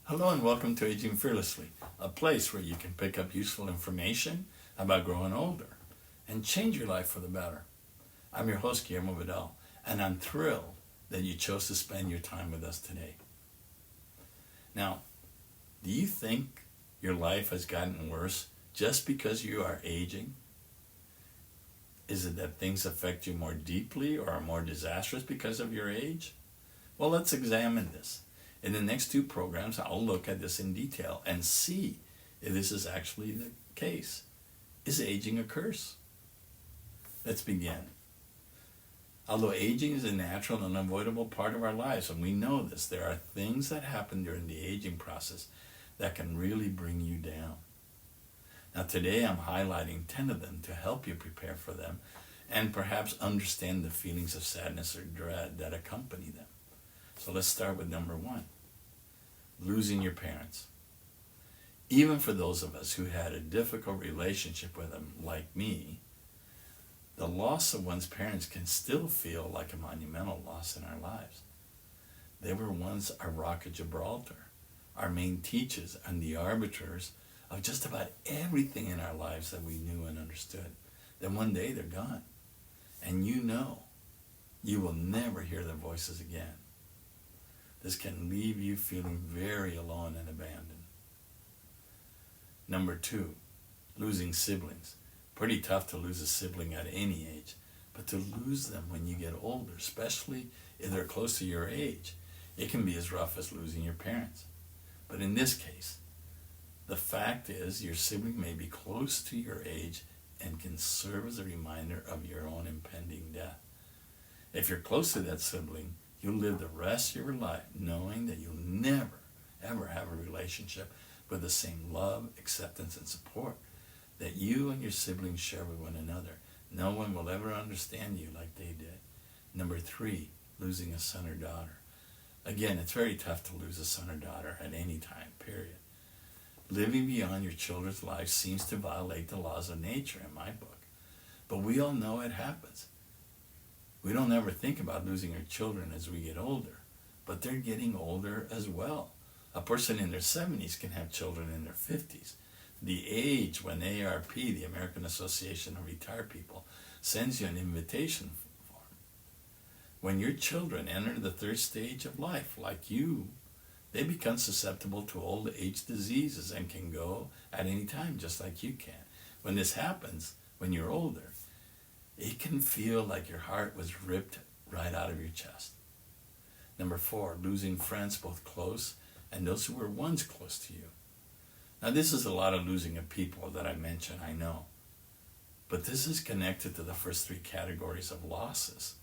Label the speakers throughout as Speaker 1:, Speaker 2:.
Speaker 1: Hello and welcome to Aging Fearlessly, a place where you can pick up useful information about growing older and change your life for the better. I'm your host, Guillermo, and I'm thrilled that you chose to spend your time with us today. Now, do you think your life has gotten worse just because you are aging? Is it that things affect you more deeply or are more disastrous because of your age? Well, let's examine this. In the next two programs, I'll look at this in detail and see if this is actually the case. Is aging a curse? Let's begin. Although aging is a natural and unavoidable part of our lives, and we know this, there are things that happen during the aging process that can really bring you down. Now today I'm highlighting 10 of them to help you prepare for them and perhaps understand the feelings of sadness or dread that accompany them. So let's start with number 1, losing your parents. Even for those of us who had a difficult relationship with them, like me, the loss of one's parents can still feel like a monumental loss in our lives. They were once our Rock of Gibraltar, our main teachers and the arbiters of just about everything in our lives that we knew and understood. Then one day they're gone, and you know you will never hear their voices again. This can leave you feeling very alone and abandoned. Number 2, losing siblings. Pretty tough to lose a sibling at any age, but to lose them when you get older, especially if they're close to your age, it can be as rough as losing your parents. But in this case, the fact is your sibling may be close to your age and can serve as a reminder of your own impending death. If you're close to that sibling, you'll live the rest of your life knowing that you'll never, ever have a relationship with the same love, acceptance, and support that you and your siblings share with one another. No one will ever understand you like they did. Number 3, losing a son or daughter. Again, it's very tough to lose a son or daughter at any time, period. Living beyond your children's lives seems to violate the laws of nature in my book. But we all know it happens. We don't ever think about losing our children as we get older, but they're getting older as well. A person in their 70s can have children in their 50s. The age when AARP, the American Association of Retired People, sends you an invitation form. When your children enter the 3rd stage of life, like you, they become susceptible to old age diseases and can go at any time, just like you can. When this happens, when you're older, it can feel like your heart was ripped right out of your chest. Number 4, losing friends, both close and those who were once close to you. Now this is a lot of losing of people that I mentioned, I know. But this is connected to the first 3 categories of losses.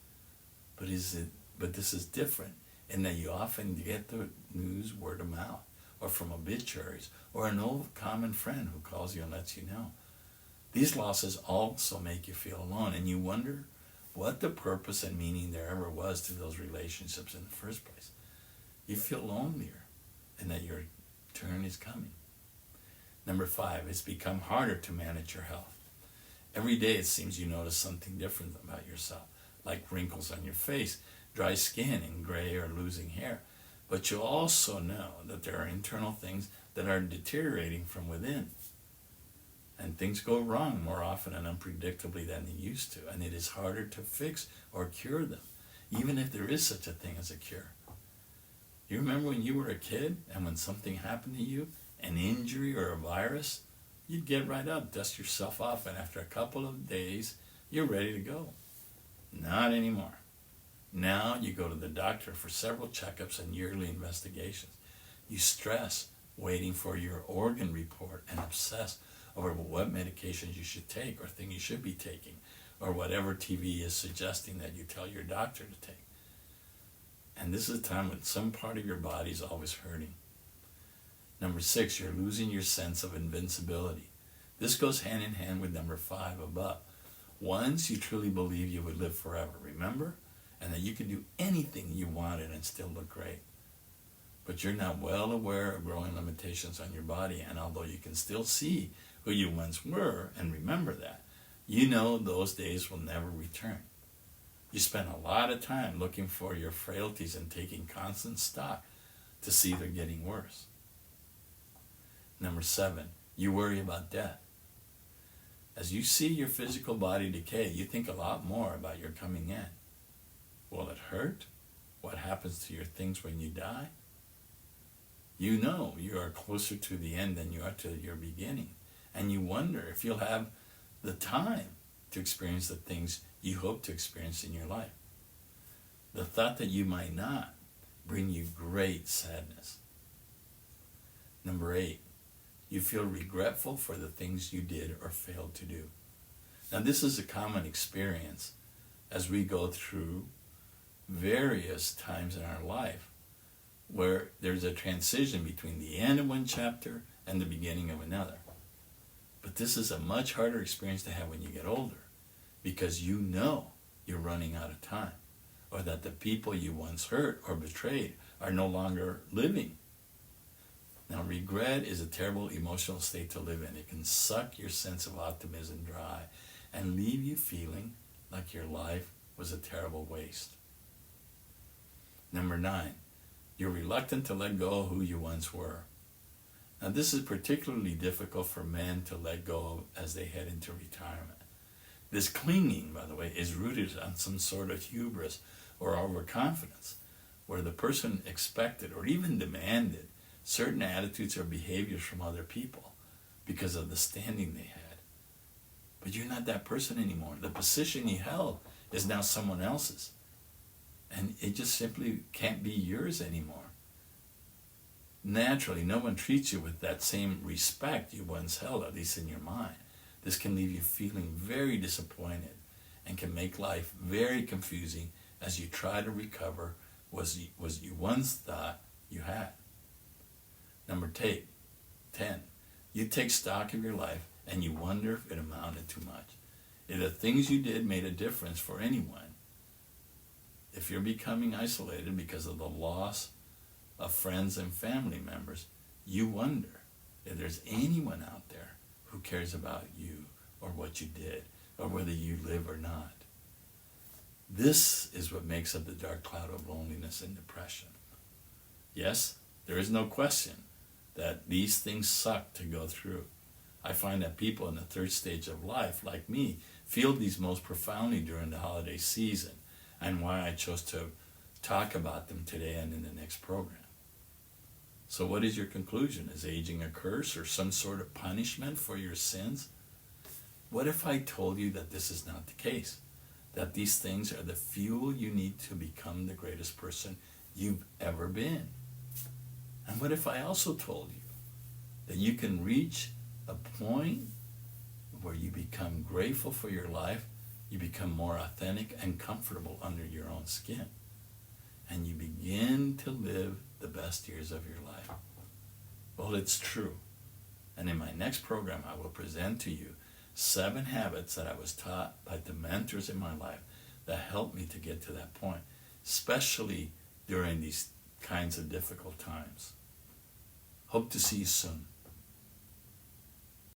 Speaker 1: But this is different in that you often get the news word of mouth, or from obituaries, or an old common friend who calls you and lets you know. These losses also make you feel alone, and you wonder what the purpose and meaning there ever was to those relationships in the first place. You feel lonelier, and that your turn is coming. Number 5, it's become harder to manage your health. Every day it seems you notice something different about yourself, like wrinkles on your face, dry skin, and gray or losing hair. But you also know that there are internal things that are deteriorating from within. And things go wrong more often and unpredictably than they used to, and it is harder to fix or cure them, even if there is such a thing as a cure. You remember when you were a kid, and when something happened to you, an injury or a virus, you'd get right up, dust yourself off, and after a couple of days, you're ready to go. Not anymore. Now you go to the doctor for several checkups and yearly investigations. You stress waiting for your organ report and obsess over what medications you should take or thing you should be taking, or whatever TV is suggesting that you tell your doctor to take. And this is a time when some part of your body is always hurting. Number 6, you're losing your sense of invincibility. This goes hand in hand with number 5 above. Once you truly believe you would live forever, remember? And that you could do anything you wanted and still look great. But you're now well aware of growing limitations on your body, and although you can still see who you once were and remember that, you know those days will never return. You spend a lot of time looking for your frailties and taking constant stock to see they're getting worse. Number 7, you worry about death. As you see your physical body decay, you think a lot more about your coming in. Will it hurt? What happens to your things when you die? You know you are closer to the end than you are to your beginning. And you wonder if you'll have the time to experience the things you hope to experience in your life. The thought that you might not bring you great sadness. Number 8, you feel regretful for the things you did or failed to do. Now this is a common experience as we go through various times in our life where there's a transition between the end of one chapter and the beginning of another. But this is a much harder experience to have when you get older, because you know you're running out of time, or that the people you once hurt or betrayed are no longer living. Now, regret is a terrible emotional state to live in. It can suck your sense of optimism dry and leave you feeling like your life was a terrible waste. Number 9, you're reluctant to let go of who you once were. Now, this is particularly difficult for men to let go of as they head into retirement. This clinging, by the way, is rooted on some sort of hubris or overconfidence, where the person expected or even demanded certain attitudes or behaviors from other people because of the standing they had. But you're not that person anymore. The position you held is now someone else's. And it just simply can't be yours anymore. Naturally, no one treats you with that same respect you once held, at least in your mind. This can leave you feeling very disappointed and can make life very confusing as you try to recover what you once thought you had. Number 10, you take stock of your life and you wonder if it amounted to much. If the things you did made a difference for anyone, if you're becoming isolated because of the loss of friends and family members, you wonder if there's anyone out there who cares about you or what you did or whether you live or not. This is what makes up the dark cloud of loneliness and depression. Yes, there is no question that these things suck to go through. I find that people in the third stage of life, like me, feel these most profoundly during the holiday season, and why I chose to talk about them today and in the next program. So what is your conclusion? Is aging a curse or some sort of punishment for your sins? What if I told you that this is not the case? That these things are the fuel you need to become the greatest person you've ever been? And what if I also told you that you can reach a point where you become grateful for your life, you become more authentic and comfortable under your own skin, and you begin to live the best years of your life? Well, it's true. And in my next program, I will present to you 7 habits that I was taught by the mentors in my life that helped me to get to that point, especially during these kinds of difficult times. Hope to see you soon.